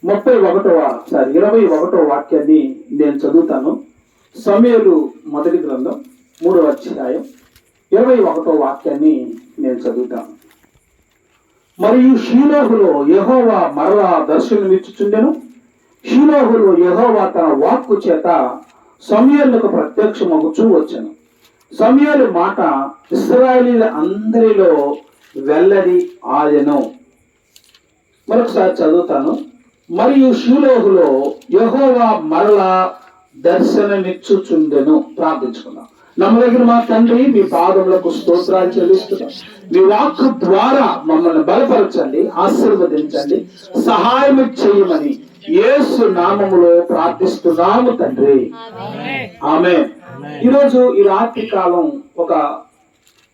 21వ వాక్యాన్ని నేను చదువుతాను. సమూయేలు మొదటి గ్రంథం 3వ అధ్యాయం 21వ వాక్యాన్ని నేను చదువుతాను. మరియు షీలోహులో యెహోవా మరలా దర్శనమిచ్చుచుండెను. షీలోహులో యెహోవా తన వాక్కు చేత సమూయేలుకు ప్రత్యక్షమగుచూ వచ్చెను. సమూయేలు మాట ఇశ్రాయేలీయుల అందరిలో వెల్లడి ఆయెను. మరొకసారి చదువుతాను. మరియు షీలోహులో యెహోవా మరలా దర్శనమిచ్చుచుండెను. ప్రార్థించుకుందాం. నమ్మదగిన మా తండ్రి, మీ పాదములకు స్తోత్రాలు చెల్లిస్తున్నాం. మీ వాక్కు ద్వారా మమ్మల్ని బలపరచండి, ఆశీర్వదించండి, సహాయం చేయమని యేసు నామములో ప్రార్థిస్తున్నాము తండ్రి, ఆమేన్. ఈరోజు ఈ రాత్రి కాలం ఒక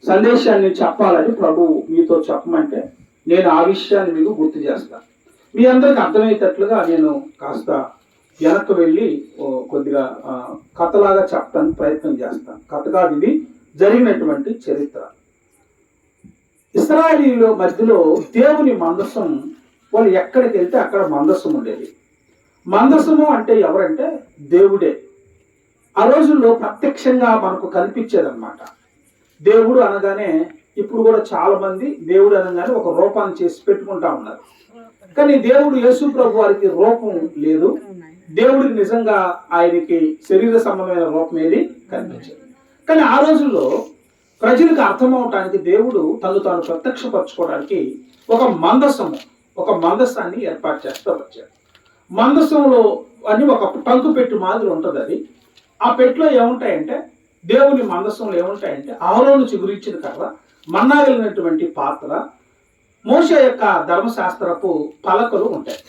సందేశాన్ని చెప్పాలని ప్రభు మీతో చెప్పమంటే నేను ఆ విషయాన్ని మీకు గుర్తు చేస్తాను. మీ అందరికి అర్థమయ్యేటట్లుగా నేను కాస్త వెనక్కి వెళ్ళి కొద్దిగా కథలాగా చెప్పడానికి ప్రయత్నం చేస్తాను. కథ కాదు, ఇది జరిగినటువంటి చరిత్ర. ఇశ్రాయేలీయుల మధ్యలో దేవుని మందసం, వాళ్ళు ఎక్కడికి వెళ్తే అక్కడ మందసం ఉండేది. మందసము అంటే ఎవరంటే దేవుడే. ఆ రోజుల్లో ప్రత్యక్షంగా మనకు కనిపించేదన్నమాట. దేవుడు అనగానే ఇప్పుడు కూడా చాలా మంది దేవుడు అనగానే ఒక రూపాన్ని చేసి పెట్టుకుంటా ఉన్నారు. కానీ దేవుడు యేసు ప్రభు వారికి రూపం లేదు. దేవుడికి నిజంగా ఆయనకి శరీర సంబంధమైన రూపం ఏది కనిపించదు. కానీ ఆ రోజుల్లో ప్రజలకు అర్థమవటానికి దేవుడు తను తాను ప్రత్యక్షపరచుకోవడానికి ఒక మందసాన్ని ఏర్పాటు చేస్తూ వచ్చాడు. మందసంలో అని ఒక టంకు పెట్టు మాదిరి ఉంటుంది. అది ఆ పెట్టులో ఏముంటాయంటే, దేవుని మందసంలో ఏముంటాయంటే ఆరోను చిగురించిన కర్ర, మన్నాగలిగినటువంటి పాత్ర, మోషే యొక్క ధర్మశాస్త్రపు పలకలు ఉంటాయి.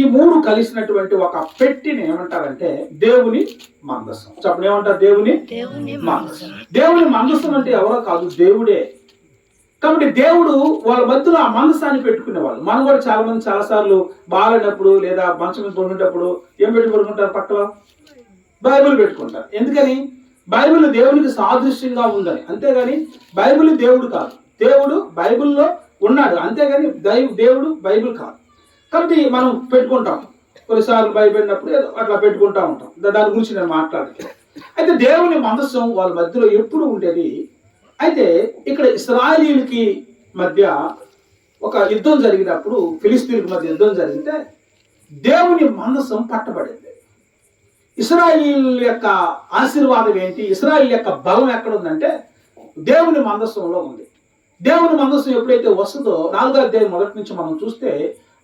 ఈ మూడు కలిసినటువంటి ఒక పెట్టిని ఏమంటారంటే దేవుని మందసం. చెప్పండి, ఏమంటారు? దేవుని మందసం. దేవుని మందసం అంటే ఎవరో కాదు, దేవుడే. కాబట్టి దేవుడు వాళ్ళ మధ్యలో ఆ మందసాన్ని పెట్టుకునేవాళ్ళు. మనం కూడా చాలా మంది చాలాసార్లు బాగాలేనప్పుడు లేదా మంచం మీద పడుకునేటప్పుడు ఏం పెట్టి పడుకుంటారు? పక్కన బైబిల్ పెట్టుకుంటారు. ఎందుకని? బైబిల్ దేవునికి సాదృశ్యంగా ఉందని. అంతేగాని బైబిల్ దేవుడు కాదు. దేవుడు బైబిల్లో ఉన్నాడు, అంతేగాని దేవుడు బైబిల్ కాదు. కాబట్టి మనం పెట్టుకుంటాం. కొన్నిసార్లు భయపడినప్పుడు ఏదో అట్లా పెట్టుకుంటా ఉంటాం. దాని గురించి నేను మాట్లాడలేదు. అయితే దేవుని మందసం వాళ్ళ మధ్యలో ఎప్పుడు ఉండేది. అయితే ఇక్కడ ఇశ్రాయేలీయులకి మధ్య ఒక యుద్ధం జరిగినప్పుడు, ఫిలిస్తీన్ల మధ్య యుద్ధం జరిగితే దేవుని మందసం పట్టబడింది. ఇశ్రాయేలీయుల యొక్క ఆశీర్వాదం ఏంటి, ఇశ్రాయేల్ యొక్క బలం ఎక్కడ ఉందంటే దేవుని మందసంలో ఉంది. దేవుని మందసం ఎప్పుడైతే వస్తుందో 4వ అధ్యాయం మొదటి నుంచి మనం చూస్తే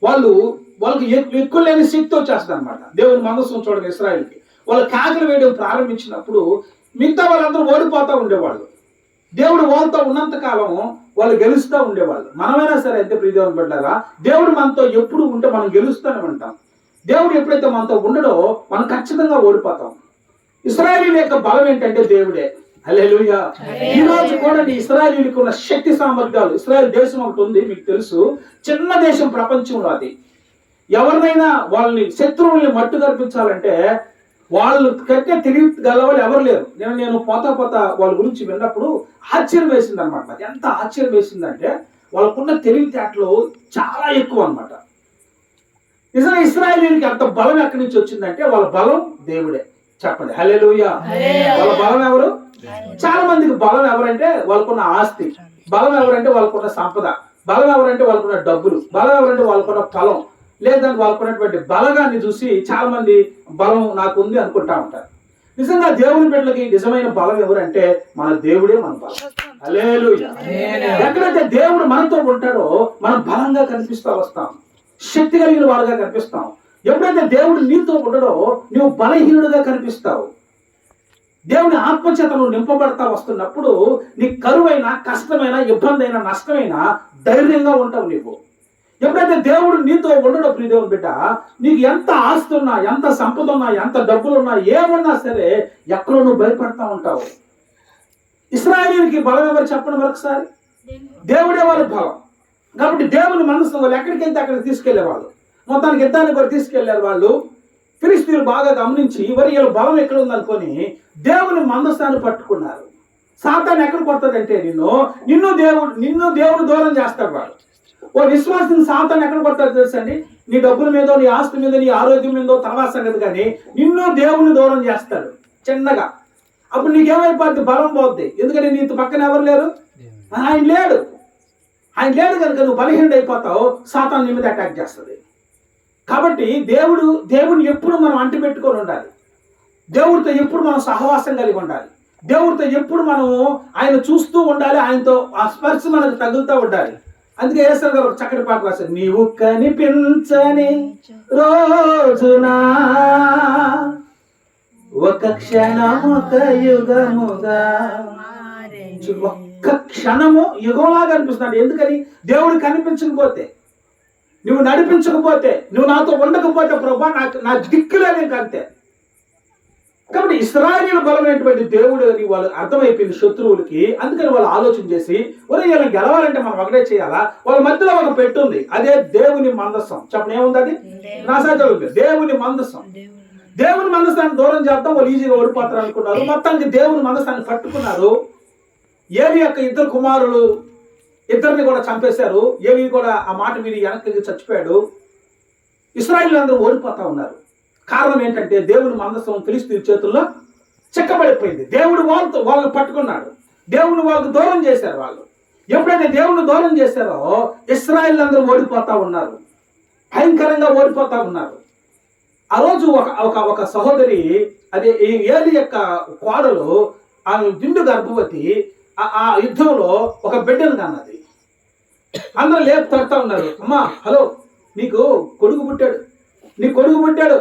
వాళ్ళకి ఎక్కువ లేని శక్తి వచ్చేస్తుంది అనమాట. దేవుని మందసం చూడండి, ఇశ్రాయేల్కి వాళ్ళు కేకలు వేయడం ప్రారంభించినప్పుడు మిగతా వాళ్ళందరూ ఓడిపోతూ ఉండేవాళ్ళు. దేవుడు వాళ్ళతో ఉన్నంత కాలం వాళ్ళు గెలుస్తూ ఉండేవాళ్ళు. మనమైనా సరే అయితే ప్రియదేవుని బిడ్డలారా, దేవుడు మనతో ఎప్పుడు ఉంటే మనం గెలుస్తూనే ఉంటాం. దేవుడు ఎప్పుడైతే మనతో ఉండడో మనం ఖచ్చితంగా ఓడిపోతాం. ఇశ్రాయేలీయుల యొక్క బలం ఏంటంటే దేవుడే. హల్లెలూయా. ఈ రోజు కూడా ఇశ్రాయేలీయులకు ఉన్న శక్తి సామర్థ్యాలు, ఇశ్రాయేల్ దేశం ఒకటి ఉంది, మీకు తెలుసు, చిన్న దేశం ప్రపంచంలో. అది ఎవరినైనా వాళ్ళని శత్రువుల్ని మట్టు కల్పించాలంటే వాళ్ళు కట్టే తెలియగల వాళ్ళు ఎవరు లేరు. నేను పోతా వాళ్ళ గురించి విన్నప్పుడు ఆశ్చర్యం వేసింది అనమాట. ఎంత ఆశ్చర్యం వేసిందంటే వాళ్ళకున్న తెలివితేటలు చాలా ఎక్కువ అనమాట. నిజంగా ఇశ్రాయేలీయులకి అంత బలం ఎక్కడి నుంచి వచ్చిందంటే వాళ్ళ బలం దేవుడే. చెప్పండి హల్లెలూయా. వాళ్ళ బలం ఎవరు? చాలా మందికి బలం ఎవరంటే వాళ్ళకున్న ఆస్తి, బలం ఎవరంటే వాళ్ళకున్న సంపద, బలం ఎవరంటే వాళ్ళకున్న డబ్బులు, బలం ఎవరంటే వాళ్ళకున్న ఫలం, లేదంటే వాళ్ళకున్నటువంటి బలగాన్ని చూసి చాలా మంది బలం నాకు ఉంది అనుకుంటా ఉంటారు. నిజంగా దేవుని బిడ్డలకి నిజమైన బలం ఎవరంటే మన దేవుడే మన బలం. హల్లెలూయా. ఎక్కడైతే దేవుడు మనతో ఉంటాడో మనం బలంగా కనిపిస్తూ వస్తాం, శక్తి కలిగిన వారుగా కనిపిస్తాం. ఎప్పుడైతే దేవుడు నీతో ఉండడో నువ్వు బలహీనుడుగా కనిపిస్తావు. దేవుని ఆత్మచేత నువ్వు నింపబడతా వస్తున్నప్పుడు నీ కరువైన, కష్టమైన, ఇబ్బంది అయినా, నష్టమైనా ధైర్యంగా ఉంటావు నీవు. ఎప్పుడైతే దేవుడు నీతో ఉండడో ప్రియదేవుని బిడ్డ, నీకు ఎంత ఆస్తి ఉన్నా, ఎంత సంపద ఉన్నా, ఎంత డబ్బులున్నా, ఏమన్నా సరే ఎక్కడో నువ్వు భయపడతా ఉంటావు. ఇశ్రాయేలీయులకి బలం ఎవరు చెప్పండి మరొకసారి? దేవుడే వాళ్ళ బలం. కాబట్టి దేవుని మనసు వాళ్ళు ఎక్కడికి వెళ్తే అక్కడికి తీసుకెళ్లేవాళ్ళు. మొత్తానికి యుద్ధాన్ని కూడా తీసుకెళ్లారు వాళ్ళు. ఫిలిస్తీన్లు బాగా గమనించి వీళ్ళ బలం ఎక్కడ ఉందనుకొని దేవుని మందసాన్ని పట్టుకున్నారు. సాతాను ఎక్కడ కొడతాడంటే నిన్ను దేవుడు దూరం చేస్తాడు వాడు. ఓ విశ్వాసం సాతాను ఎక్కడ కొడతాడు తెలుసండి? నీ డబ్బుల మీదో, నీ ఆస్తి మీద, నీ ఆరోగ్యం మీదో తర్వాత సంగతి, కానీ నిన్ను దేవుని దూరం చేస్తాడు చిన్నగా. అప్పుడు నీకేమైపోద్ది? బలం పోద్ది. ఎందుకంటే నీ పక్కన ఎవరు లేరు, ఆయన లేడు. ఆయన లేడు కనుక నువ్వు బలహీనుడు అయిపోతావు, సాతాను నీ మీద అటాక్ చేస్తుంది. కాబట్టి దేవుని ఎప్పుడు మనం అంటి పెట్టుకొని ఉండాలి. దేవుడితో ఎప్పుడు మనం సహవాసం కలిగి ఉండాలి. దేవుడితో ఎప్పుడు మనము ఆయన చూస్తూ ఉండాలి. ఆయనతో ఆ స్పర్శ మనకు తగులుతూ ఉండాలి. అందుకే యేసయ్య గారు ఒక చక్కటి పాట రాశారు. నీవు కనిపించని రోజునా ఒక క్షణము ఒక యుగముగా, ఒక్క క్షణము యుగంలాగా అనిపిస్తున్నాడు. ఎందుకని? దేవుడు కనిపించకపోతే, నువ్వు నడిపించకపోతే, నువ్వు నాతో ఉండకపోతే ప్రభా నా దిక్కులేని అంతే. కాబట్టి ఇశ్రాయేలు బలమైనటువంటి దేవుడు అని వాళ్ళు అర్థమైపోయింది శత్రువులకి. అందుకని వాళ్ళు ఆలోచన చేసి, ఒరే ఇలా గెలవాలంటే మనం ఒకటే చేయాలా? వాళ్ళ మధ్యలో ఒక పెట్టుంది, అదే దేవుని మందసం. చెప్పండి, ఏముంది అది? నా సాధ్యం దేవుని మందసం. దేవుని మందసాన్ని దూరం చేద్దాం, వాళ్ళు ఈజీగా ఓడిపోతారు అనుకున్నారు. మొత్తానికి దేవుని మందసాన్ని పట్టుకున్నారు. ఏలి యొక్క ఇద్దరు కుమారులు ఇద్దరిని కూడా చంపేశారు. ఏలి కూడా ఆ మాట విని వెనక్కి చచ్చిపోయాడు. ఇశ్రాయేలు అందరూ ఓడిపోతా ఉన్నారు. కారణం ఏంటంటే దేవుని మందసం ఫిలిష్తీయుల చేతుల్లో చెక్కబడిపోయింది. దేవుడు వాళ్ళని పట్టుకున్నాడు. దేవుని వాళ్ళకు దూరం చేశారు. వాళ్ళు ఎప్పుడైతే దేవుని దూరం చేశారో ఇశ్రాయేలు అందరూ ఓడిపోతా ఉన్నారు, భయంకరంగా ఓడిపోతా ఉన్నారు. ఆ రోజు ఒక సహోదరి, అదే ఏలి యొక్క కోడలు, ఆమె దిండు గర్భవతి, ఆ యుద్ధంలో ఒక బిడ్డను కన్నది. అందరూ లేపు తడుతూ ఉన్నారు. అమ్మా, హలో, నీకు కొడుకు పుట్టాడు, నీ కొడుకు పుట్టాడు.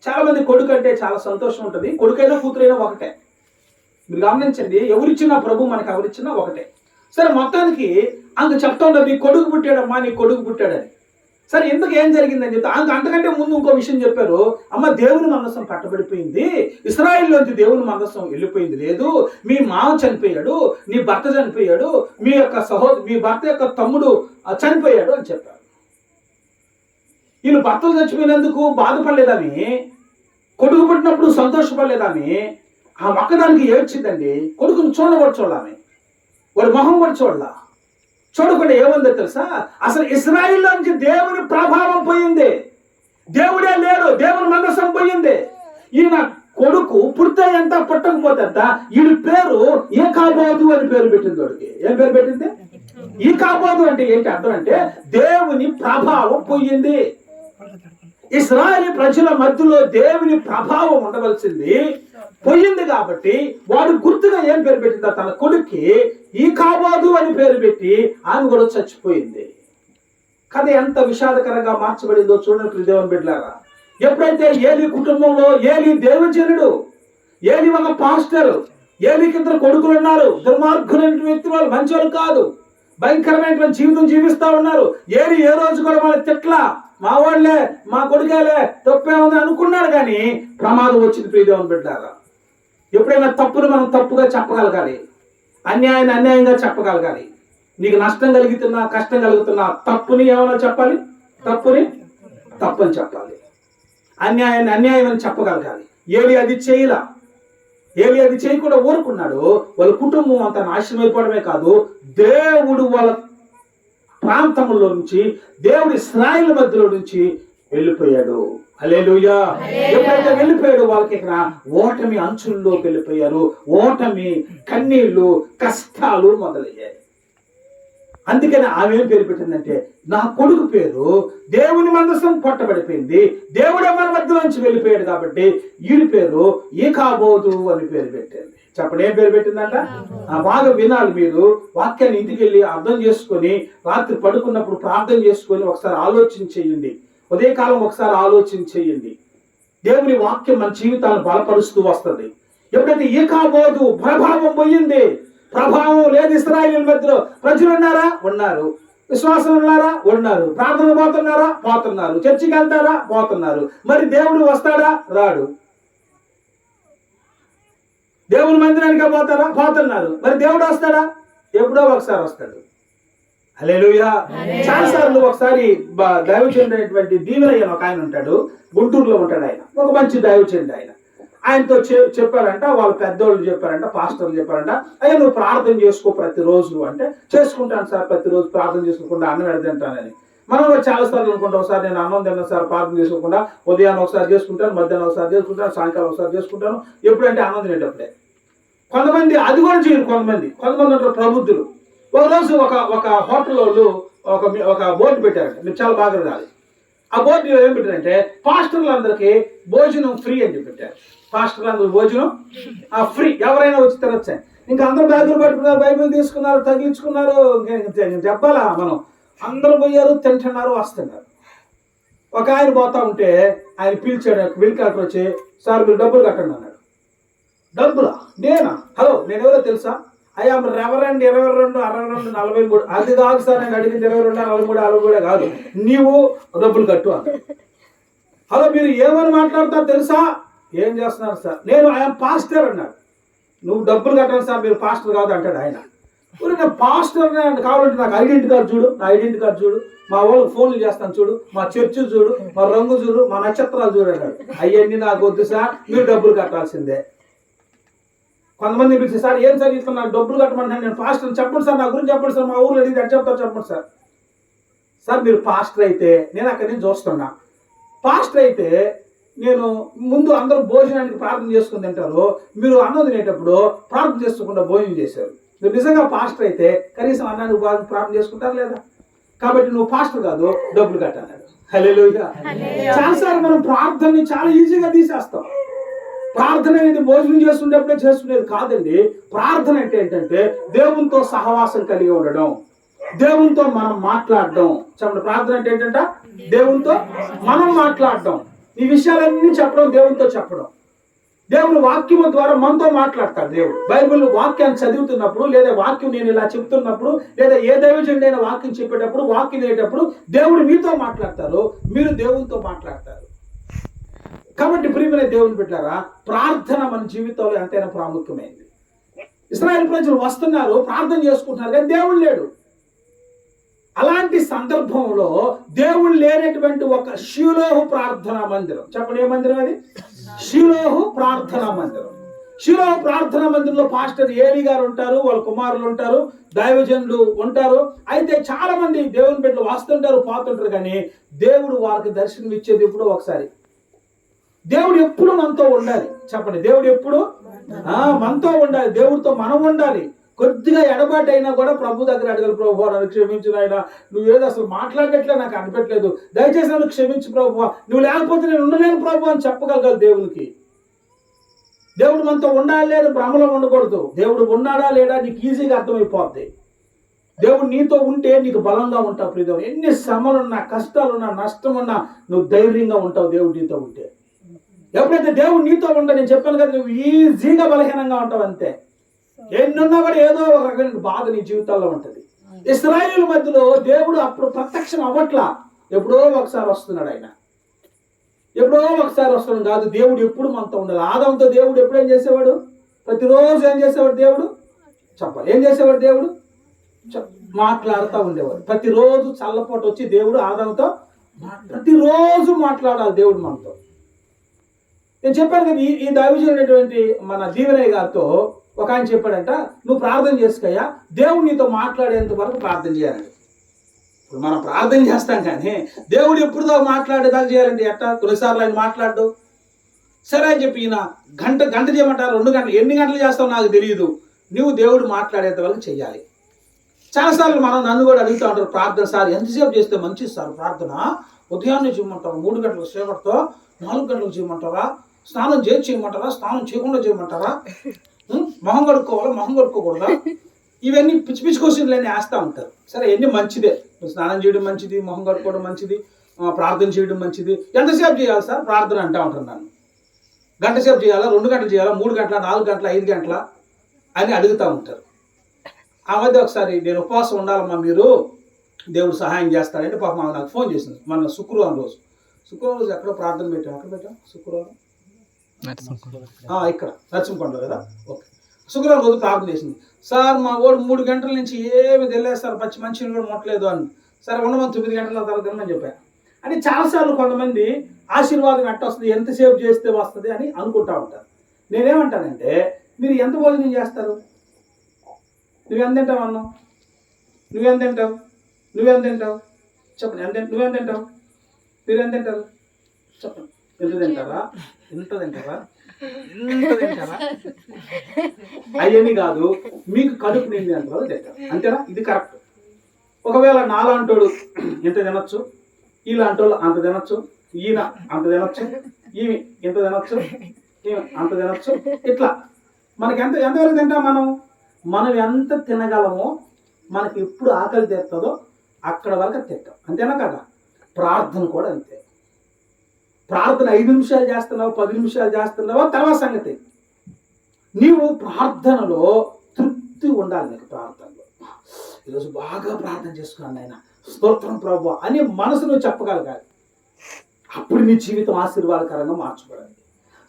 చాలా మంది కొడుకు అంటే చాలా సంతోషం ఉంటుంది. కొడుకైనా కూతురైనా ఒకటే. మీరు గమనించండి, ఎవరిచ్చినా ప్రభు మనకి ఎవరిచ్చినా ఒకటే. సరే, మొత్తానికి అంత చెప్తా ఉండదు, నీ కొడుకు పుట్టాడమ్మా, నీ కొడుకు పుట్టాడని. సరే, ఎందుకు ఏం జరిగిందని చెప్తే అంతకంటే ముందు ఇంకో విషయం చెప్పారు. అమ్మ, దేవుని మందసం పట్టబడిపోయింది, ఇశ్రాయేలులోంచి దేవుని మందసం వెళ్ళిపోయింది లేదు, మీ మామ చనిపోయాడు, నీ భర్త చనిపోయాడు, మీ భర్త యొక్క తమ్ముడు చనిపోయాడు అని చెప్పారు. వీళ్ళు భర్తలు చచ్చిపోయినందుకు బాధపడలేదామి, కొడుకు పుట్టినప్పుడు సంతోషపడలేదామి. ఆ ఒక్కదానికి ఏడ్చిందండి. కొడుకుని చూడమే, వాడి మొహం కూడా చూడకుండా ఏముందో తెలుసా? అసలు ఇశ్రాయేలు నుంచి దేవుని ప్రభావం పోయింది, దేవుడే లేడు, దేవుని మందసం పోయింది. ఈయన కొడుకు పుడితే ఎంత, పుట్టకపోతే ఎంత. వీడి పేరు ఏకాబోదు అని పేరు పెట్టింది. వాడికి ఏం పేరు పెట్టింది? ఈకాబోదు. అంటే ఏంటి అర్థం? అంటే దేవుని ప్రభావం పోయింది. ఇశ్రాయేలు ప్రజల మధ్యలో దేవుని ప్రభావం ఉండవలసింది పోయింది. కాబట్టి వాడు గుర్తుగా ఏం పేరు పెట్టిందా? తన కొడుక్కి ఈకాబోదు అని పేరు పెట్టి ఆమె కూడా చచ్చిపోయింది. కథ ఎంత విషాదకరంగా మార్చబడిందో చూడండి దేవుని బిడ్డలారా. ఎప్పుడైతే ఏలి కుటుంబంలో, ఏలి దేవజనుడు, ఏలి ఒక పాస్టర్, ఏలికి ఇద్దరు కొడుకులు ఉన్నారు. దుర్మార్గులైన వ్యక్తి, వాళ్ళు మంచి వాళ్ళు కాదు, భయంకరమైన జీవితం జీవిస్తా ఉన్నారు. ఏలి ఏ రోజు కూడా వాళ్ళ తిట్లా, మా వాళ్ళే, మా కొడుకేలే, తప్పే ఉంది అనుకున్నాడు. కానీ ప్రమాదం వచ్చింది ప్రియదేవుని బిడ్డలారా. ఎప్పుడైనా తప్పును మనం తప్పుగా చెప్పగలగాలి, అన్యాయాన్ని అన్యాయంగా చెప్పగలగాలి. నీకు నష్టం కలుగుతున్నా, కష్టం కలుగుతున్నా, తప్పుని ఏమైనా చెప్పాలి, తప్పుని తప్పని చెప్పాలి, అన్యాయాన్ని అన్యాయం అని చెప్పగలగాలి. ఏలి అది చేయకుండా ఊరుకున్నాడు. వాళ్ళ కుటుంబం అంతా నాశనం అయిపోవడమే కాదు, దేవుడు వాళ్ళ ప్రాంతంలో నుంచి, దేవుడి ఇశ్రాయేలు మధ్యలో నుంచి వెళ్ళిపోయాడు. హల్లెలూయా. ఎప్పుడైతే వెళ్ళిపోయాడు, వాళ్ళకి ఇక్కడ ఓటమి అంచుల్లోకి వెళ్ళిపోయారు. ఓటమి, కన్నీళ్లు, కష్టాలు మొదలయ్యాయి. అందుకని ఆమె ఏం పేరు పెట్టిందంటే, నా కొడుకు పేరు దేవుని మందసం కొట్టబడిపోయింది, దేవుడే మన మధ్యలోంచి వెళ్ళిపోయాడు కాబట్టి వీడి పేరు ఈకాబోదు అని పేరు పెట్టింది. చెప్పండి, ఏం పేరు పెట్టిందంట? బాగా వినాలి మీరు. వాక్యాన్ని ఇంటికి వెళ్ళి అర్థం చేసుకొని, రాత్రి పడుకున్నప్పుడు ప్రార్థన చేసుకొని ఒకసారి ఆలోచన చేయండి. ఉదయకాలం ఒకసారి ఆలోచన చేయండి. దేవుని వాక్యం మన జీవితాలను బలపరుస్తూ వస్తుంది. ఎప్పుడైతే ఈకాబోదు ప్రభావం పోయింది, ప్రభావం లేదు ఇశ్రాయేలు మధ్యలో. ప్రజలు ఉన్నారా? ఉన్నారు. విశ్వాసం ఉన్నారా? ఉన్నారు. ప్రార్థన పోతున్నారు. చర్చికి వెళ్తారా? పోతున్నారు. మరి దేవుడు వస్తాడా? రాడు. దేవుని మందిరానికి పోతున్నారు. మరి దేవుడు వస్తాడా? ఎప్పుడో ఒకసారి వస్తాడు. హల్లెలూయా. చాలాసార్లు ఒకసారి దైవజనుడు అయినటువంటి దీవెనయ్య ఒక ఆయన ఉంటాడు, గుంటూరులో ఉంటాడు. ఆయన ఒక మంచి దైవజనుడు. ఆయన ఆయనతో చెప్పారంట, వాళ్ళ పెద్దోళ్ళు చెప్పారంట, పాస్టర్లు చెప్పారంట, అయ్యా నువ్వు ప్రార్థన చేసుకో ప్రతిరోజు అంటే, చేసుకుంటాను సార్, ప్రతిరోజు ప్రార్థన చేసుకోకుండా అన్నం పెడతానని. మనం చాలాసార్లు అనుకుంటాం, సార్ నేను అన్నం తిన్నా సార్ ప్రార్థన చేసుకోకుండా, ఉదయాన్ని ఒకసారి చేసుకుంటాను, మధ్యాహ్నం ఒకసారి చేసుకుంటాను, సాయంకాలం ఒకసారి చేసుకుంటాను, ఎప్పుడంటే అన్నం తినేటప్పుడే. కొంతమంది అది కూడా చేయరు. కొంతమంది ఉంటారు ప్రబుద్ధులు. ఒకరోజు ఒక హోటల్ వాళ్ళు ఒక బోర్డు పెట్టారంట, మీరు చాలా బాగా రాలి. ఆ బోర్డులో ఏం పెట్టారంటే, పాస్టర్లందరికీ భోజనం ఫ్రీ అని చెప్పి పెట్టారు. పాస్టర్లందరూ భోజనం ఫ్రీ, ఎవరైనా వచ్చి తినొచ్చు. ఇంకా అందరూ బ్యాగులు పట్టుకున్నారు, బైబిల్ తీసుకున్నారు, తగిలించుకున్నారు. చెప్పాలా మనం, అందరూ పోయారు, తింటున్నారు, వస్తున్నారు. ఒక ఆయన పోతా ఉంటే ఆయన పిలిచాడు, విల్కాటర్ వచ్చి, సార్ మీరు డబ్బులు కట్టండి అన్నాడు. డబ్బులా? నేనా? హలో, నేను ఎవరో తెలుసా? అయ్యా రెవరెండ్ 22, 62, 43. అది కాదు సార్, నేను అడిగింది 22, 43, 60 కాదు, నీవు డబ్బులు కట్టు అన్న. హలో, మీరు ఏమని మాట్లాడతారు తెలుసా? ఏం చేస్తున్నారు సార్? నేను ఆయన పాస్టర్ అన్నాడు. నువ్వు డబ్బులు కట్టాలి సార్, మీరు పాస్టర్ కాదు అంటాడు ఆయన. నేను పాస్టర్ కావాలంటే నాకు ఐడెంటిటీ కార్డు చూడు, నా ఐడెంటిటీ కార్డు చూడు, మా వాళ్ళకి ఫోన్లు చేస్తాను చూడు, మా చర్చి చూడు, మా రంగు చూడు, మా నక్షత్రాలు చూడు అన్నాడు. అవన్నీ నాకు వద్దు సార్, మీరు డబ్బులు కట్టాల్సిందే. కొంతమంది పిలిచి, సార్ ఏం సార్ ఇట్లా నాకు డబ్బులు కట్టమంటాను, నేను పాస్టర్ చెప్పండి సార్, నా గురించి చెప్పండి సార్, మా ఊళ్ళో అడిగితే ఎట్లా చెప్తారు చెప్పండి సార్. సార్ మీరు పాస్టర్ అయితే నేను అక్కడి నుంచి చూస్తున్నా, పాస్టర్ అయితే నేను ముందు అందరూ భోజనానికి ప్రార్థన చేసుకుని తింటారు, మీరు అన్నం తినేటప్పుడు ప్రార్థన చేసుకోకుండా భోజనం చేశారు. మీరు నిజంగా పాస్టర్ అయితే కనీసం అన్నానికి ప్రార్థన చేసుకుంటారు లేదా? కాబట్టి నువ్వు పాస్టర్ కాదు, డబ్బులు కట్టన్నాడు. హల్లెలూయా. చాలాసార్లు మనం ప్రార్థనని చాలా ఈజీగా తీసేస్తాం. ప్రార్థన అనేది భోజనం చేస్తుండేప్పుడే చేసుకునేది కాదండి. ప్రార్థన అంటే ఏంటంటే దేవునితో సహవాసం కలిగి ఉండడం, దేవునితో మనం మాట్లాడడం. చెప్పండి, ప్రార్థన అంటే ఏంటంటే దేవునితో మనం మాట్లాడడం, ఈ విషయాలన్నీ చెప్పడం, దేవునితో చెప్పడం. దేవుని వాక్యము ద్వారా మనతో మాట్లాడతాడు దేవుడు. బైబిల్ వాక్యాన్ని చదువుతున్నప్పుడు, లేదా వాక్యం నేను ఇలా చెప్తున్నప్పుడు, లేదా ఏ దైవజనుడైన వాక్యం చెప్పేటప్పుడు, వాక్యం వినేటప్పుడు దేవుడు మీతో మాట్లాడతారు, మీరు దేవునితో మాట్లాడతారు. కాబట్టి ప్రియమైన దేవుని బిడ్డలారా, ప్రార్థన మన జీవితంలో ఎంతైనా ప్రాముఖ్యమైంది. ఇశ్రాయేలు ప్రజలు వస్తున్నారు, ప్రార్థన చేసుకుంటున్నారు, కానీ దేవుడు లేడు. అలాంటి సందర్భంలో దేవుడు లేనటువంటి ఒక షిలోహు ప్రార్థనా మందిరం. చెప్పండి, ఏ మందిరం అది? షిలోహు ప్రార్థనా మందిరం. షిలోహు ప్రార్థనా మందిరంలో పాస్టర్ ఏలీ గారు ఉంటారు, వాళ్ళ కుమారులు ఉంటారు, దైవజనులు ఉంటారు. అయితే చాలా మంది దేవుని బిడ్డలు వస్తుంటారు, పోతుంటారు, కానీ దేవుడు వారికి దర్శనం ఇచ్చేది ఎప్పుడో ఒకసారి. దేవుడు ఎప్పుడు మనతో ఉండాలి. చెప్పండి, దేవుడు ఎప్పుడు మనతో ఉండాలి. దేవుడితో మనం ఉండాలి. కొద్దిగా ఎడబాటు అయినా కూడా ప్రభు దగ్గర అడగాలి, ప్రభు నన్ను క్షమించు నాయన, నువ్వేదో అసలు మాట్లాడట్లే, నాకు అనిపెట్టలేదు, దయచేసి నన్ను క్షమించు ప్రభు, నువ్వు లేకపోతే నేను ఉండలేను ప్రభు అని చెప్పగలగాలి దేవునికి. దేవుడు మనతో ఉండాలి లేదా భ్రమలో ఉండకూడదు. దేవుడు ఉన్నాడా లేడా నీకు ఈజీగా అర్థమైపోద్ది. దేవుడు నీతో ఉంటే నీకు బలంగా ఉంటావు. ప్రియదేవుడు, ఎన్ని శ్రమలున్నా, కష్టాలున్నా, నష్టమున్నా నువ్వు ధైర్యంగా ఉంటావు దేవుడు నీతో ఉంటే. ఎప్పుడైతే దేవుడు నీతో ఉండవు, నేను చెప్పాను కదా, నువ్వు ఈజీగా బలహీనంగా ఉంటావు అంతే. ఎన్నున్నా కూడా ఏదో ఒక రకమైన బాధ నీ జీవితాల్లో ఉంటుంది. ఇశ్రాయేలు మధ్యలో దేవుడు అప్పుడు ప్రత్యక్షం అవ్వట్లా, ఎప్పుడో ఒకసారి వస్తున్నాడు ఆయన. ఎప్పుడో ఒకసారి వస్తున్నాడు కాదు, దేవుడు ఎప్పుడు మనతో ఉండాలి. ఆదాముతో దేవుడు ఎప్పుడు ఏం చేసేవాడు? ప్రతిరోజు ఏం చేసేవాడు దేవుడు? చెప్పాలి, ఏం చేసేవాడు దేవుడు? మాట్లాడుతూ ఉండేవాడు. ప్రతిరోజు చల్లపోటు వచ్చి దేవుడు ఆదాముతో ప్రతిరోజు మాట్లాడాలి దేవుడు మనతో. నేను చెప్పాను కదా, ఈ దైవజనుడైనటువంటి మన జీవనయ్య గారితో ఒక ఆయన చెప్పాడంట, నువ్వు ప్రార్థన చేసుకోయ్యా, దేవుడు నీతో మాట్లాడేంత వరకు ప్రార్థన చేయాలండి. ఇప్పుడు మనం ప్రార్థన చేస్తాం, కానీ దేవుడు ఎప్పుడుదో మాట్లాడేదాకా చేయాలంటే ఎట్టా? కొన్నిసార్లు ఆయన మాట్లాడు, సరే అని చెప్పి ఈయన గంట చేయమంటారు, 2 గంటలు, ఎన్ని గంటలు చేస్తావు నాకు తెలియదు, నువ్వు దేవుడు మాట్లాడేంత వరకు చెయ్యాలి. చాలాసార్లు నన్ను కూడా అడుగుతూ ఉంటారు, ప్రార్థన సార్ ఎంతసేపు చేస్తే మంచిది సార్ ప్రార్థన? ఉదయాన్నే చేయమంటారా? 3 గంటలకు సేపటితో 4 గంటలకు చేయమంటారా? స్నానం చేసి చేయమంటారా? స్నానం చేయకుండా చేయమంటారా? మొహం కడుక్కోకూడదా? ఇవన్నీ పిచ్చి పిచ్చి క్వశ్చన్లు అన్నీ వేస్తూ ఉంటారు. సరే, ఎన్ని మంచిదే, స్నానం చేయడం మంచిది, మొహం కడుక్కోవడం మంచిది, ప్రార్థన చేయడం మంచిది. ఎంతసేపు చేయాలి సార్ ప్రార్థన అంటూ ఉంటారు నన్ను. గంట సేపు చేయాలా, 2 గంటలు చేయాలా, 3 గంటల, 4 గంటల, 5 గంటల అని అడుగుతూ ఉంటారు. ఆ మధ్య ఒకసారి నేను ఉపవాసం ఉండాలమ్మా, మీరు దేవుడు సహాయం చేస్తాడంటే పాపం ఆమె నాకు ఫోన్ చేసింది. మన శుక్రవారం రోజు ఎక్కడో ప్రార్థన పెట్టాం. ఎక్కడ పెట్టాం? శుక్రవారం ఇక్కడ నరసింహకొండలో కదా. ఓకే, శుక్రవారం రోజు ప్రార్థన చేసింది. సార్ మా వాడు 3 గంటల నుంచి ఏమి తెలియదు సార్, మంచి కూడా ముట్టలేదు అని. సరే ఉండమని 9 గంటల తర్వాత తినమని చెప్పాను. అంటే చాలాసార్లు కొంతమంది ఆశీర్వాదం ఎట్ట వస్తుంది, ఎంతసేపు చేస్తే వస్తుంది అని అనుకుంటా ఉంటారు. నేనేమంటానంటే మీరు ఎంత భోజనం చేస్తారు? నువ్వెంత తింటావు అన్నం? నువ్వెంత తింటావు? చెప్పండి. నువ్వెంత తింటావు? మీరు ఎంత తింటారు? చెప్పండి. ఎంత తింటారా? అవన్నీ కాదు, మీకు కడుపు నిండి అంత వరకు తింటారు, అంతేనా? ఇది కరెక్ట్. ఒకవేళ నాలాంటోడు ఇంత తినొచ్చు, ఈలాంటోళ్ళు అంత తినొచ్చు, ఈయన అంత తినొచ్చు, ఈమె ఇంత తినొచ్చు, ఈమె అంత తినొచ్చు, ఇట్లా మనకి ఎంతవరకు తింటాం? మనం ఎంత తినగలమో, మనకి ఎప్పుడు ఆకలి తెస్తుందో అక్కడ వరకు తింటాం, అంతేనా కదా? ప్రార్థన కూడా అంతే. ప్రార్థన 5 నిమిషాలు చేస్తున్నావు, 10 నిమిషాలు చేస్తున్నావా తర్వాత సంగతి. నీవు ప్రార్థనలో తృప్తి ఉండాలి. నీకు ప్రార్థనలో ఈరోజు బాగా ప్రార్థన చేసుకున్నాను నాయన, స్తోత్రం ప్రభువా అని మనసు నువ్వు చెప్పగలగాలి. అప్పుడు నీ జీవితం ఆశీర్వాదకరంగా మార్చుకోవాలి.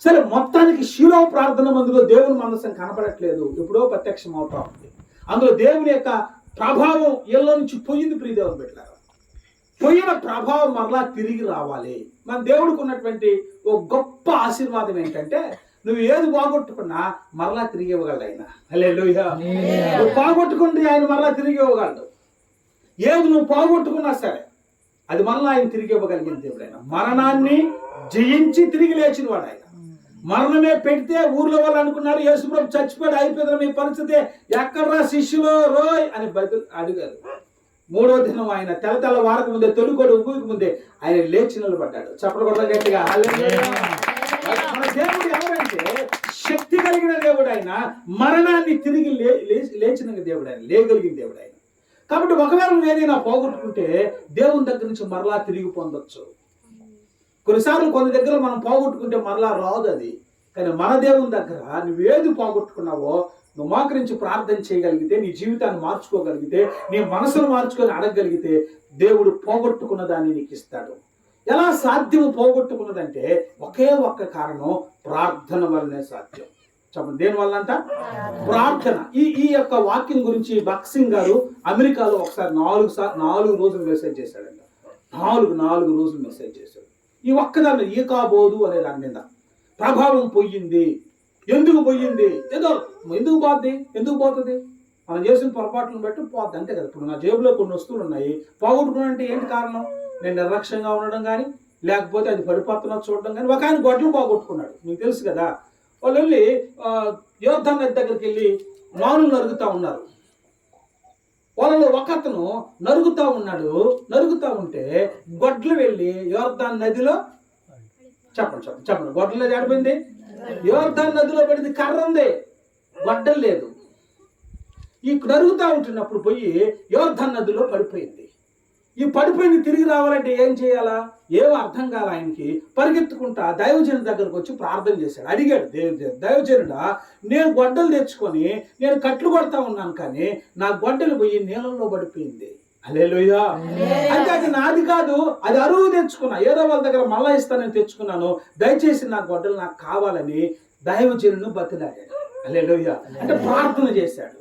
సరే, మొత్తానికి శిలో ప్రార్థన మందులో దేవుని మనసం కనపడట్లేదు, ఎప్పుడో ప్రత్యక్షం అవుతా ఉంది. అందులో దేవుని యొక్క ప్రభావం ఎల్లో నుంచి పోయింది. ప్రియదేవుని బిడ్డలారా, పోయిన ప్రభావం మరలా తిరిగి రావాలి. మన దేవుడికి ఉన్నటువంటి ఒక గొప్ప ఆశీర్వాదం ఏంటంటే, నువ్వు ఏది పోగొట్టుకున్నా మరలా తిరిగి ఇవ్వగలడు ఆయన. హల్లెలూయా. నువ్వు పోగొట్టుకుంటే ఆయన మరలా తిరిగి ఇవ్వగలడు. ఏది నువ్వు పోగొట్టుకున్నా సరే అది మరలా ఆయన తిరిగి ఇవ్వగలిగిన దేవుడు ఆయన. మరణాన్ని జయించి తిరిగి లేచిన వాడు ఆయన. మరణమే పెడితే ఊర్లో వాళ్ళు అనుకున్నారు యేసుప్రభు చచ్చిపోయాడు, అయిపోయింది మీ పరిస్థితి, ఎక్కడ్రా శిష్యులు రోయ్ అని అడిగారు. 3వ దినం ఆయన తెల్ల వారకు ముందే, తొలికోడు ఉగ్గుకి ముందే ఆయన లేచి నిలబడ్డాడు. చెప్పకూడదు గట్టిగా. మన దేవుడు ఎవరంటే శక్తి కలిగిన దేవుడు ఆయన, మరణాన్ని తిరిగి లేచిన దేవుడు ఆయన, లేగలిగిన దేవుడు ఆయన. కాబట్టి ఒకవేళ నువ్వు ఏదైనా పోగొట్టుకుంటే దేవుని దగ్గర నుంచి మరలా తిరిగి పొందొచ్చు. కొన్నిసార్లు కొన్ని దగ్గర మనం పోగొట్టుకుంటే మరలా రాదు అది. కానీ మన దేవుని దగ్గర నువ్వేది పోగొట్టుకున్నావో నువ్వు మోకరించి ప్రార్థన చేయగలిగితే, నీ జీవితాన్ని మార్చుకోగలిగితే, నీ మనసును మార్చుకొని అడగగలిగితే దేవుడు పోగొట్టుకున్న దాన్ని నీకు ఇస్తాడు. ఎలా సాధ్యము పోగొట్టుకున్నదంటే ఒకే ఒక్క కారణం, ప్రార్థన వల్లనే సాధ్యం. చెప్పండి, దేని వల్ల అంట? ప్రార్థన. ఈ యొక్క వాక్యం గురించి బక్సింగ్ గారు అమెరికాలో ఒకసారి 4 రోజులు మెసేజ్ చేశాడంట. 4 రోజులు మెసేజ్ చేశాడు. ఈ ఒక్కదాన్ని ఈకాబోదు అనే దాని మీద ప్రభావం పోయింది. ఎందుకు పోయింది? ఎందుకు పోతుంది? మనం చేసిన పొరపాట్లను బట్టి పోద్ది, అంతే కదా. ఇప్పుడు నా జేబులో కొన్ని వస్తువులు ఉన్నాయి, పోగొట్టుకున్నానంటే ఏంటి కారణం? నేను నిర్లక్ష్యంగా ఉండడం కానీ, లేకపోతే అది పడిపోతున్నా చూడడం కానీ. ఒక ఆయన గొడ్లు పోగొట్టుకున్నాడు, మీకు తెలుసు కదా. వాళ్ళు వెళ్ళి యోర్దాను నది దగ్గరికి వెళ్ళి మానులు నరుగుతూ ఉన్నారు. వాళ్ళలో ఒకతను నరుగుతూ ఉంటే గొడ్లు వెళ్ళి యోర్దాను నదిలో చెప్పండి గొడ్లలో జాడిపోయింది. యోర్దాను నదిలో పడింది, కర్ర ఉంది, గొడ్డలు లేదు. ఈ నరుగుతూ ఉంటున్నప్పుడు పోయి యోర్దాను నదిలో పడిపోయింది. ఈ పడిపోయింది తిరిగి రావాలంటే ఏం చేయాలా? ఏమో అర్థం కాల ఆయనకి. పరిగెత్తుకుంటా దైవజనుడి దగ్గరకు వచ్చి ప్రార్థన చేశాడు. అడిగాడు, దైవజనుడా, నేను గొడ్డలు తెచ్చుకొని నేను కట్లు కొడతా ఉన్నాను, కానీ నా గొడ్డలు పోయి నీళ్ళలో పడిపోయింది. హల్లెలూయా. అంటే అది నాది కాదు, అది అరువు తెచ్చుకున్నా, ఏదో వాళ్ళ దగ్గర మళ్ళా ఇస్తానని తెచ్చుకున్నాను, దయచేసి నా గొడ్డలు నాకు కావాలని దైవజనుడిని బతిలాడాడు. హల్లెలూయా. అంటే ప్రార్థన చేశాడు.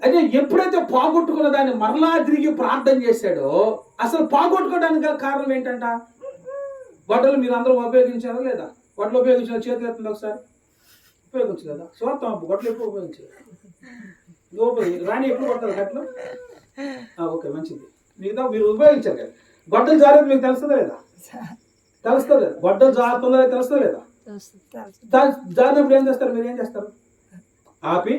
అయితే ఎప్పుడైతే పోగొట్టుకున్న దాన్ని మరలా తిరిగి ప్రార్థన చేశాడో, అసలు పోగొట్టుకోవడానికి గల కారణం ఏంటంట? గొడ్డలు మీరు అందరూ ఉపయోగించారా లేదా? గొడ్డలు ఉపయోగించిన చేతులు ఎత్తుంది ఒకసారి. ఉపయోగించు కదా, చూద్దాం. గొడ్డలు ఎప్పుడు ఉపయోగించారు? రాణి ఎప్పుడు కొడతారు గట్లు? ఓకే, మంచిది. మిగతా మీరు ఉపయోగించారు కదా. గొడ్డలు జారేది మీకు తెలుస్తుందా లేదా? తెలుస్తుంది లేదా? గొడ్డలు జారుతుందా తెలుస్తుందా లేదా? జారినప్పుడు ఏం చేస్తారు? మీరు ఏం చేస్తారు? ఆపి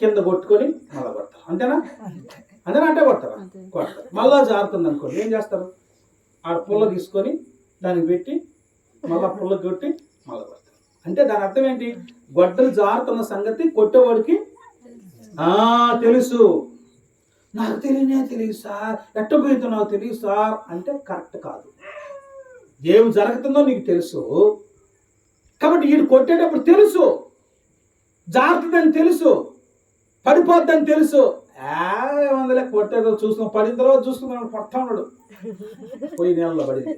కింద కొట్టుకొని మళ్ళా కొడతారు, అంతేనా? అంటే కొడతారా? కొడతారు. మళ్ళా జారుతుంది అనుకోండి, ఏం చేస్తారు? ఆ పుల్ల తీసుకొని దానికి పెట్టి మళ్ళా పుల్ల కొట్టి మళ్ళా కొడతారు. అంటే దాని అర్థం ఏంటి? గొడ్డలు జారుతున్న సంగతి కొట్టేవాడికి తెలుసు. నాకు తెలియదు సార్, ఎట్టబోయిందో నాకు తెలియదు సార్ అంటే కరెక్ట్ కాదు. ఏం జరుగుతుందో నీకు తెలుసు కాబట్టి వీడు కొట్టేటప్పుడు తెలుసు, జారుతుందని తెలుసు, పడిపోద్దని తెలుసు. ఏమందలే కొట్టేదో చూస్తున్నాం, పడిన తర్వాత చూస్తున్నాడు, కొడతా ఉన్నాడు, పోయి నీళ్ళలో పడింది,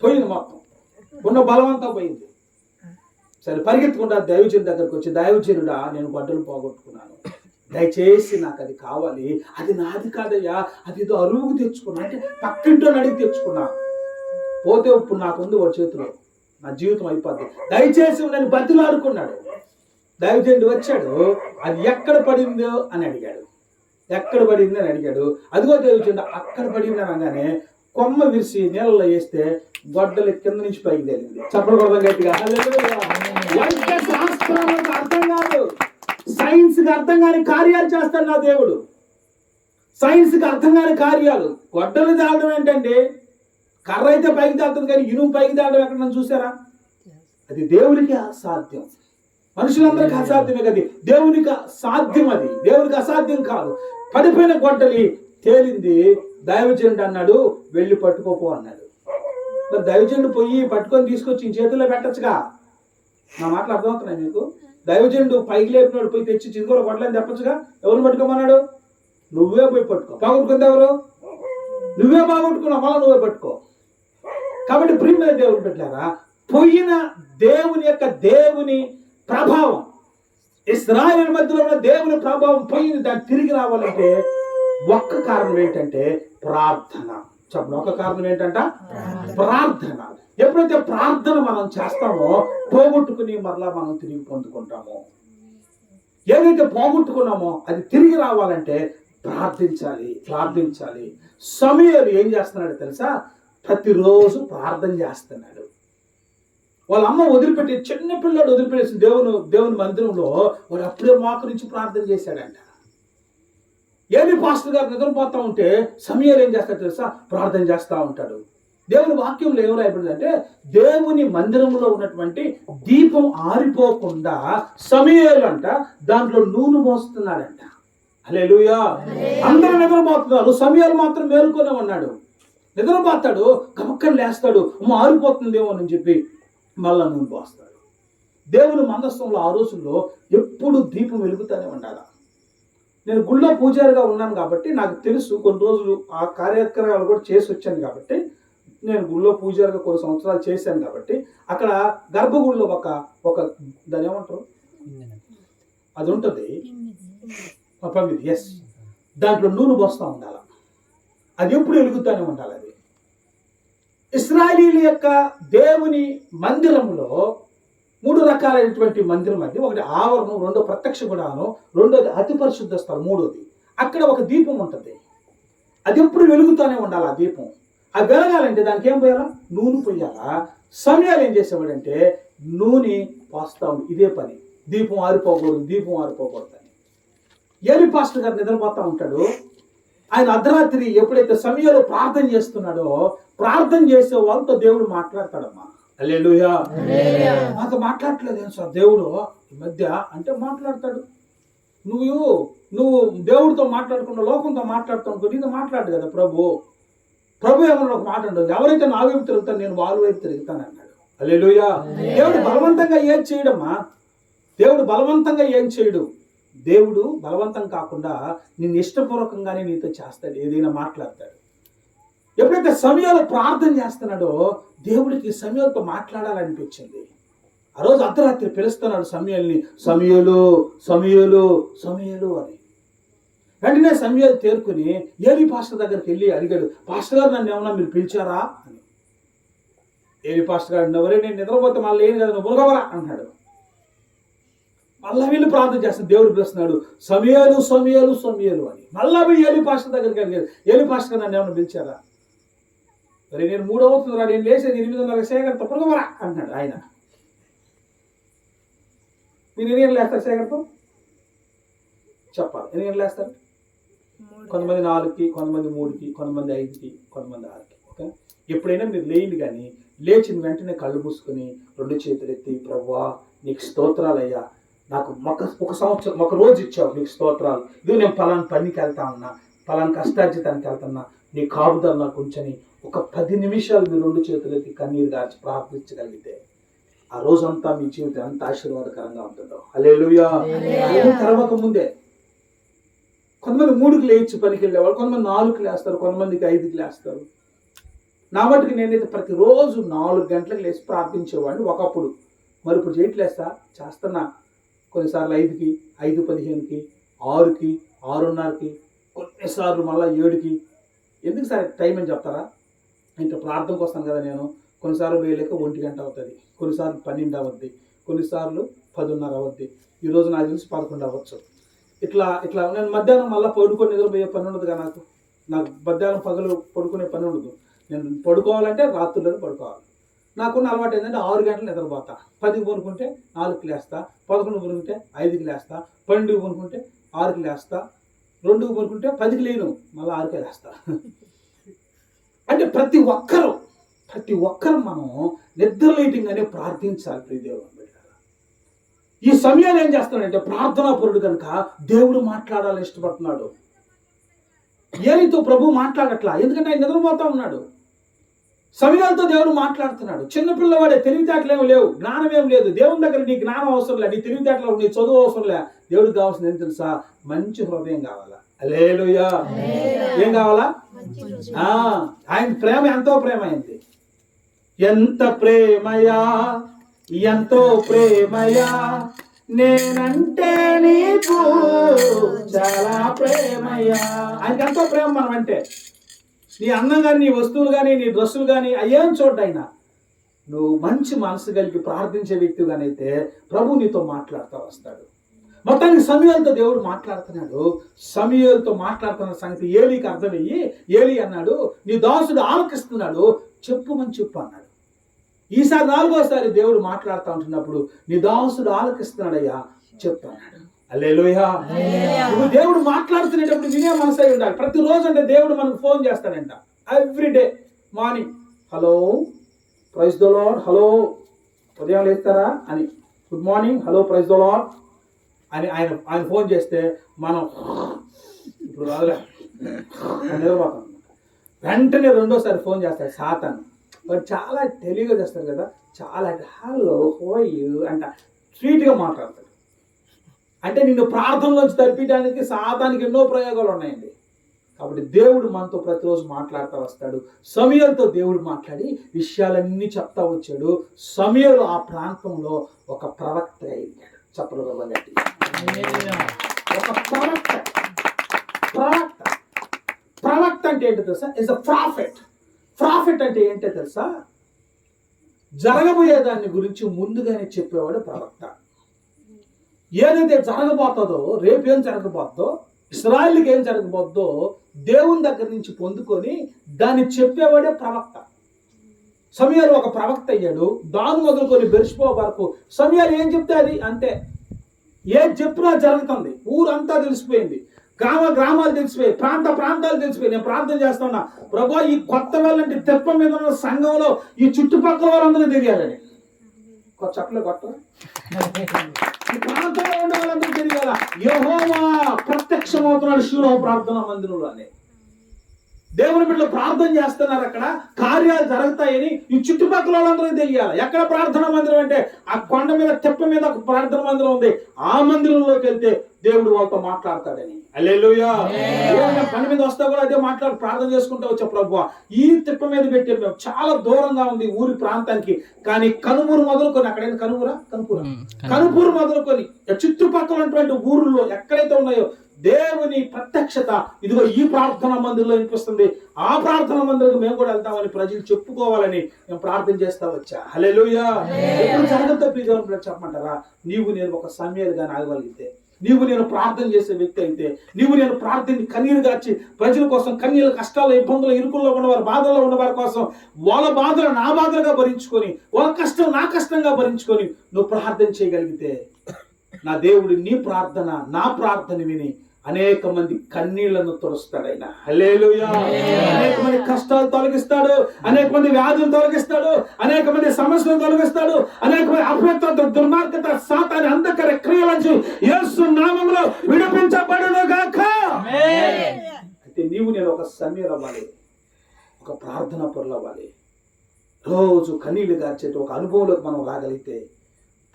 పోయింది, మొత్తం ఉన్న బలం అంతా పోయింది. సరే, పరిగెత్తుకుంటా దైవజనుడి దగ్గరకు వచ్చి, దైవజనుడా, నేను గొడ్డలు పోగొట్టుకున్నాను, దయచేసి నాకు అది కావాలి. అది నాది కాదయ్యా, అది ఏదో అరువుకు తెచ్చుకున్నా, అంటే పక్కింటో అడిగి తెచ్చుకున్నా. పోతే ఇప్పుడు నాకుంది వాడి చేతిలో, నా జీవితం అయిపోద్ది, దయచేసి నన్ను బతిలాడుకున్నాడు. దైవజనుడు వచ్చాడు, అది ఎక్కడ పడిందో అని అడిగాడు. ఎక్కడ పడింది అని అడిగాడు. అదిగో దైవజనుడు అక్కడ పడింది అనగానే కొమ్మ విరిసి నీళ్ళలో వేస్తే గొడ్డలు కింద నుంచి పైకి తేలింది. చెప్పకూడదు గట్టిగా. వైద్య శాస్త్రాలకు అర్థం కాదు, సైన్స్ కి అర్థం కాని కార్యాలు చేస్తాడు నా దేవుడు. సైన్స్ కి అర్థం కాని కార్యాలు. గొడ్డలు తేలడం ఏంటండి? కర్ర అయితే పైకి తేలుతుంది, కానీ ఇనుము పైకి తేలడం ఎక్కడ చూసారా? అది దేవునికి అసాధ్యం, మనుషులందరికీ అసాధ్యమే కదా, దేవునికి సాధ్యం. అది దేవునికి అసాధ్యం కాదు. పడిపోయిన గొడ్డలి తేలింది. దైవజనుడు అన్నాడు, వెళ్ళి పట్టుకోపో అన్నాడు. మరి దైవజనుడు పోయి పట్టుకొని తీసుకొచ్చి చేతుల్లో పెట్టచ్చుగా. నా మాటలు అర్థమవుతున్నాయి మీకు? దైవజనుడు పైకి లేపినాడు, పోయి తెచ్చి చిదుకోలో గొడ్డలని తెప్పచ్చుగా. ఎవరిని పట్టుకోమన్నాడు? నువ్వే పోయి పట్టుకో. బాగొట్టుకుంది ఎవరు? నువ్వే బాగొట్టుకున్నావు, మళ్ళీ నువ్వే పట్టుకో. కాబట్టి ప్రియమైన దేవుడు పెట్టారా, పోయిన దేవుని ప్రభావం, ఇశ్రాయేలు మధ్యలో ఉన్న దేవుని ప్రభావం పోయింది. దాన్ని తిరిగి రావాలంటే ఒక్క కారణం ఏంటంటే ప్రార్థన. చెప్పండి, ఒక కారణం ఏంటంట? ప్రార్థన. ఎప్పుడైతే ప్రార్థన మనం చేస్తామో పోగొట్టుకుని మరలా మనం తిరిగి పొందుకుంటాము. ఏదైతే పోగొట్టుకున్నామో అది తిరిగి రావాలంటే ప్రార్థించాలి. సమూయేలు ఏం చేస్తున్నాడు తెలుసా? ప్రతిరోజు ప్రార్థన చేస్తున్నాడు. వాళ్ళ అమ్మ వదిలిపెట్టి, చిన్న పిల్లడు వదిలిపెట్టేసి దేవుని మందిరంలో వాడు అప్పుడే మోకరించి ప్రార్థన చేశాడంట. ఏలి పాస్టర్ గారు నిద్రపోతా ఉంటే సమూయేలు ఏం చేస్తాడు తెలుసా? ప్రార్థన చేస్తూ ఉంటాడు. దేవుని వాక్యంలో ఏం రాయబడిందంటే, దేవుని మందిరంలో ఉన్నటువంటి దీపం ఆరిపోకుండా సమూయేలు అంట దాంట్లో నూనె పోస్తున్నాడంట. హల్లెలూయా. అందరూ నిద్రపోతున్నారు, సమూయేలు మాత్రం మేలుకొనే ఉన్నాడు. నిద్రపోతాడు, గమక్కని లేస్తాడు, ఆరిపోతుందేమో అని చెప్పి మళ్ళా నూనె పోస్తాడు. దేవుని మందస్థంలో ఆ రోజుల్లో ఎప్పుడు దీపం వెలుగుతూనే ఉండాలి. నేను గుళ్ళో పూజారిగా ఉన్నాను కాబట్టి నాకు తెలుసు, కొన్ని రోజులు ఆ కార్యక్రమాలు కూడా చేసి వచ్చాను కాబట్టి, నేను గుళ్ళో పూజారిగా కొన్ని సంవత్సరాలు చేశాను కాబట్టి, అక్కడ గర్భగుడిలో ఒక దాని ఏమంటారు, అది ఉంటుంది, పంపిది, ఎస్, దాంట్లో నూనె పోస్తూ ఉండాలి. అది ఎప్పుడు వెలుగుతూనే ఉండాలి. అది ఇశ్రాయేలీయుల యొక్క దేవుని మందిరంలో 3 రకాలైనటువంటి మందిరం. అది ఒకటి ఆవరణం, రెండో ప్రత్యక్ష గుడారం, రెండోది అతి పరిశుద్ధ స్థలం, మూడోది అక్కడ ఒక దీపం ఉంటుంది. అది ఎప్పుడు వెలుగుతూనే ఉండాలి. ఆ దీపం అది వెలగాలంటే దానికి ఏం పోయాలా? నూనె పోయాలా. సమూయేలు ఏం చేసేవాడంటే నూనె పోస్తా ఉంది. ఇదే పని, దీపం ఆరిపోకూడదు అని. ఏలి పాస్టర్ గారు నిద్రపోతా ఉంటాడు. ఆయన అర్ధరాత్రి ఎప్పుడైతే సమూయేలు ప్రార్థన చేస్తున్నాడో, ప్రార్థన చేసే వాళ్ళతో దేవుడు మాట్లాడతాడమ్మా. హల్లెలూయా. మాతో మాట్లాడట్లేదు ఏం సార్ దేవుడు ఈ మధ్య అంటే? మాట్లాడతాడు. నువ్వు దేవుడితో మాట్లాడకుండా లోకంతో మాట్లాడుతావు, నీతో మాట్లాడు కదా. ప్రభు ఏమన్నా ఒక మాట అంటాడు, ఎవరైతే నా వైపు తిరుగుతాను నేను వాళ్ళ వైపు తిరుగుతాను అన్నాడు. హల్లెలూయా. దేవుడు బలవంతంగా ఏం చేయడమ్మా? దేవుడు బలవంతంగా ఏం చేయడు. దేవుడు బలవంతం కాకుండా నిన్ను ఇష్టపూర్వకంగానే నీతో చేస్తాడు, ఏదైనా మాట్లాడతాడు. ఎప్పుడైతే సమూయేలు ప్రార్థన చేస్తున్నాడో దేవుడికి సమూయేలుతో మాట్లాడాలనిపించింది. ఆ రోజు అర్ధరాత్రి పిలుస్తున్నాడు సమూయేలుని, సమూయేలు అని. వెంటనే సమూయేలు తేరుకుని ఏలి పాస్టర్ దగ్గరికి వెళ్ళి అడిగాడు, పాస్టర్ గారు నన్ను ఏమన్నా మీరు పిలిచారా అని. ఏలి పాస్టర్ గారు, ఎవరే నేను నిద్రపోతే మళ్ళీ ఏం కదా, నువ్వు మునగవరా అన్నాడు. మళ్ళా వీళ్ళు ప్రార్థన చేస్తాడు, దేవుడు పిలుస్తున్నాడు సమూయేలు అని. మళ్ళా పోయి ఏలి పాస్టర్ దగ్గరికి అడిగాడు, ఏలి పాస్టర్ గారు నన్ను ఏమన్నా పిలిచారా? మరి నేను 3 అవుతుంది రా, నేను లేసేది 8:30 శేఖర్తో పురగవరా అన్నాడు ఆయన. మీరు ఎన్ని గంటలు లేస్తారు శేఖర్తో? చెప్పాలి, ఎన్ని గంటలు లేస్తారు? కొంతమంది 4కి, కొంతమంది 3కి, కొంతమంది 5కి, కొంతమంది 6కి. ఓకే, ఎప్పుడైనా మీరు లేయింది కానీ లేచిన వెంటనే కళ్ళు మూసుకొని 2 చేతులు ఎత్తి, ప్రభువా నీకు స్తోత్రాలయ్యా, నాకు ఒక సంవత్సరం ఒక రోజు ఇచ్చావు, నీకు స్తోత్రాలు. ఇది నేను పలానా పనికి వెళ్తా ఉన్నా, పలానా కష్టార్జితానికి వెళ్తున్నా, నీ కాపుదల నాకు ఉంచని ఒక 10 నిమిషాలు మీరు 2 చేతులు ఎత్తి కన్నీరు గార్చి ప్రార్థించగలిగితే ఆ రోజంతా మీ జీవితం ఎంత ఆశీర్వాదకరంగా ఉంటుందో. హల్లెలూయా. తెరవక ముందే కొంతమంది 3కి లేచి పనికి వెళ్ళేవాళ్ళు, కొంతమంది 4కి లేస్తారు, కొంతమందికి 5కి లేస్తారు. నా మటుకు నేనైతే ప్రతిరోజు 4 గంటలకు లేచి ప్రార్థించేవాడిని ఒకప్పుడు. మరి ఇప్పుడు చేయట్లేస్తా, చేస్తున్నా. కొన్నిసార్లు 5కి, 5:15కి, 6కి, 6:30కి, కొన్నిసార్లు మళ్ళీ 7కి. ఎందుకు సార్ టైం అని చెప్తారా? ఇంత ప్రార్థనకు వస్తాను కదా నేను, కొన్నిసార్లు వేయలేక 1 గంట అవుతుంది, కొన్నిసార్లు 12 అవుద్ది, కొన్నిసార్లు 10:30 అవుద్ది, ఈరోజు నాకు తెలిసి 11 అవ్వచ్చు. ఇట్లా నేను మధ్యాహ్నం మళ్ళీ పడుకొని నిద్రపోయే పని ఉండదుగా నాకు మధ్యాహ్నం పగలు పడుకునే పని ఉండదు. నేను పడుకోవాలంటే రాత్రుల్లో పడుకోవాలి. నాకున్న అలవాటు ఏంటంటే 6 గంటలు నిద్రపోతా. 10కి పడుకుంటే 4కి లేస్తా, 11కి పడుకుంటే 5కి లేస్తా, 12కి పడుకుంటే 6కి లేస్తా, 2కి పడుకుంటే 10కి లేను, మళ్ళీ 6కే లేస్తా. అంటే ప్రతి ఒక్కరు మనం నిద్ర లేయటంగానే ప్రార్థించాలి. ప్రియ దేవుని బిడ్డలారా, ఈ సమయాలు ఏం చేస్తాడంటే ప్రార్థనా పరుడు కనుక దేవుడు మాట్లాడాలని ఇష్టపడుతున్నాడు. ఏలితో ప్రభు మాట్లాడట్లా, ఎందుకంటే ఆయన నిద్రపోతా ఉన్నాడు. సమయాలతో దేవుడు మాట్లాడుతున్నాడు. చిన్నపిల్లవాడే, తెలివితేటలేమి లేవు, జ్ఞానం ఏం లేదు. దేవుని దగ్గర నీ జ్ఞానం అవసరం లే, నీ తెలివితేటలు, నీ చదువు అవసరం లే. దేవుడికి కావాల్సింది ఏం తెలుసా? మంచి హృదయం కావాలా. హల్లెలూయా. ఏం కావాలా? ఆయన ప్రేమ ఎంతో ప్రేమ అయింది. ఎంత ప్రేమయా, ఎంతో ప్రేమయా, నేనంటే నీకు చాలా ప్రేమయా. ఆయనకి ఎంతో ప్రేమ మనం అంటే. నీ అన్నం కానీ, నీ వస్తువులు కానీ, నీ డ్రెస్సులు కానీ అయ్యేం చూడ్డు ఆయన. నువ్వు మంచి మనసు కలిగి ప్రార్థించే వ్యక్తిగానైతే ప్రభు నీతో మాట్లాడుతూ వస్తాడు. మొత్తానికి సమూయేలుతో దేవుడు మాట్లాడుతున్నాడు. సమూయేలుతో మాట్లాడుతున్న సంగతి ఏలీకి అర్థమయ్యి ఏలీ అన్నాడు, నీ దాసుడు ఆలకిస్తున్నాడు, చెప్పుమని చెప్పు అన్నాడు. ఈసారి 4వసారి దేవుడు మాట్లాడుతూ ఉంటున్నప్పుడు నీ దాసుడు ఆలకిస్తున్నాడయ్యా చెప్పు అన్నాడు. హల్లెలూయా. నువ్వు దేవుడు మాట్లాడుతునేటప్పుడు వినే మనసై ఉండాలి. ప్రతిరోజు అంటే దేవుడు మనకు ఫోన్ చేస్తాడంట. Everyday morning, hello praise the Lord, hello ఉదయం లేస్తారా అని, good morning, hello praise the Lord అని ఆయన ఫోన్ చేస్తే మనం ఇప్పుడు రాదులే నిలబడతాం. వెంటనే 2వసారి ఫోన్ చేస్తాడు సాతాను. వాడు చాలా తెలివిగా చేస్తారు కదా, చాలా హలో హోయ్ అంట స్వీట్గా మాట్లాడతాడు. అంటే నిన్ను ప్రార్థనలోంచి తప్పించడానికి సాతానికి ఎన్నో ప్రయోగాలు ఉన్నాయండి. కాబట్టి దేవుడు మనతో ప్రతిరోజు మాట్లాడుతూ వస్తాడు. సమూయేలుతో దేవుడు మాట్లాడి విషయాలన్నీ చెప్తా వచ్చాడు. సమూయేలు ఆ ప్రాంతంలో ఒక ప్రవక్త అయ్యాడు. చెప్పలు గట్టి ఒక ప్రవక్త అంటే ఏంటో తెలుసా? ఇస్ అ ప్రాఫిట్ అంటే ఏంటో తెలుసా? జరగబోయే దాని గురించి ముందుగానే చెప్పేవాడు ప్రవక్త. ఏదైతే జరగబోతుందో, రేపు ఏం జరగబోద్దో, ఇశ్రాయేలుకి ఏం జరగబోద్దో దేవుని దగ్గర నుంచి పొందుకొని దాన్ని చెప్పేవాడే ప్రవక్త. సమూయేలు ఒక ప్రవక్త అయ్యాడు. దాని మొదలుకొని బెర్షెబా వరకు సమూయేలు ఏం చెప్తే అది అంతే. ఏది చెప్పినా జరుగుతుంది. ఊరంతా తెలిసిపోయింది, గ్రామాలు తెలిసిపోయి, ప్రాంతాలు తెలిసిపోయి. నేను ప్రార్థన చేస్తున్నా, ప్రభు ఈ కొత్త వాళ్ళంటే తెప్ప మీద ఉన్న సంఘంలో ఈ చుట్టుపక్కల వాళ్ళందరూ తెలియాలని. చెప్పలే కొత్త ఈ ప్రాంతంలో ఉండే వాళ్ళందరూ తెలియాల. యెహోవా ప్రత్యక్షమవుతున్నాడు శిలో ప్రార్థనా మందిరంలో అని. దేవుని బిడ్డలు ప్రార్థన చేస్తున్నారు, అక్కడ కార్యాలు జరుగుతాయని ఈ చుట్టుపక్కల వాళ్ళందరూ తెలియాలి. ఎక్కడ ప్రార్థనా మందిరం అంటే ఆ కొండ మీద తెప్ప మీద ఒక ప్రార్థనా మందిరం ఉంది. ఆ మందిరంలోకి వెళ్తే దేవుడు వాళ్ళతో మాట్లాడతాడని. హల్లెలూయా. పని మీద వస్తా కూడా అదే ప్రార్థన చేసుకుంటూ వచ్చా, ప్రభువా ఈ తిప్ప మీద పెట్టి మేము చాలా దూరంగా ఉంది ఊరి ప్రాంతానికి, కానీ కనుమూరు మొదలుకొని, అక్కడైనా కనుపూరు మొదలుకొని చుట్టుపక్కల ఉన్నటువంటి ఊర్లో ఎక్కడైతే ఉన్నాయో దేవుని ప్రత్యక్షత ఇదిగో ఈ ప్రార్థనా మందిరంలో వినిపిస్తుంది. ఆ ప్రార్థనా మందిరం మేము కూడా వెళ్తామని ప్రజలు చెప్పుకోవాలని మేము ప్రార్థన చేస్తా వచ్చా. హల్లెలూయా. ఎప్పుడు జరగతో ప్రియదేవుని చెప్పమంటారా? నీవు నేను ఒక సమూయేలుగా ఆగగలిగితే, నీవు నేను ప్రార్థన చేసే వ్యక్తి అయితే, నీవు నేను ప్రార్థన కన్నీరు గార్చి ప్రజల కోసం, కన్నీళ్ళ కష్టాలు, ఇబ్బందులు, ఇరుకుల్లో ఉన్నవారు, బాధల్లో ఉన్నవారి కోసం వాళ్ళ బాధలు నా బాధలుగా భరించుకొని, వాళ్ళ కష్టం నా కష్టంగా భరించుకొని నువ్వు ప్రార్థన చేయగలిగితే, నా దేవుడు నీ ప్రార్థన నా ప్రార్థన విని అనేక మంది కన్నీళ్లను తుడుస్తాడు. హల్లెలూయా. అనేక మంది కష్టాలు తొలగిస్తాడు, అనేక మంది వ్యాధులు తొలగిస్తాడు, అనేక మంది సమస్యలు తొలగిస్తాడు, అనేక మంది అపవిత్రత, దుర్మార్గత, సాతాను అంధకార క్రియల నుంచి యేసు నామములో విడిపించబడును గాక. అయితే నీవు నేను ఒక సమూయేలు అవ్వాలి, ఒక ప్రార్థన పరులు అవ్వాలి. రోజు కన్నీళ్లు గార్చేట ఒక అనుభవంలోకి మనం రాగలిగితే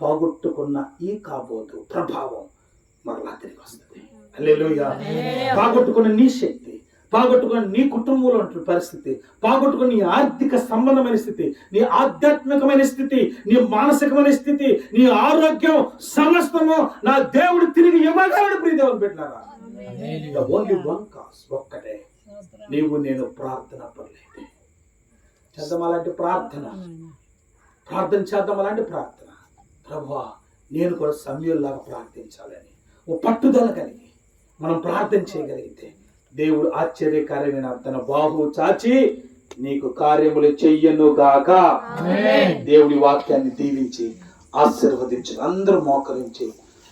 పోగొట్టుకున్న ఈ కాబోదు ప్రభావం మరలా తిరిగి వస్తుంది. హల్లెలూయా. పోగొట్టుకున్న నీ శక్తి, పోగొట్టుకున్న నీ కుటుంబంలో ఉంటున్న పరిస్థితి, పోగొట్టుకున్న నీ ఆర్థిక సంబంధమైన స్థితి, నీ ఆధ్యాత్మికమైన స్థితి, నీ మానసికమైన స్థితి, నీ ఆరోగ్యం సమస్తము నా దేవుడు తిరిగి ఇవ్వగలడు. ప్రియదేవుని బిడ్డలారా, ఓన్లీ వన్ కాజ్, ఒక్కటే, నీవు నేను ప్రార్థన పరులైతే. చేద్దాం అలాంటి ప్రార్థన, ప్రార్థన చేద్దాం అలాంటి ప్రార్థన. ప్రభువా నేను కూడా సమయంలాగా ప్రార్థించాలని ఓ పట్టుదల కలిగి మనం ప్రార్థన చేయగలిగితే దేవుడు ఆశ్చర్యకరమైన తన బాహు చాచి నీకు కార్యములు చెయ్యను గాక. దేవుడి వాక్యాన్ని దీవించి ఆశీర్వదించి అందరూ మోకరించి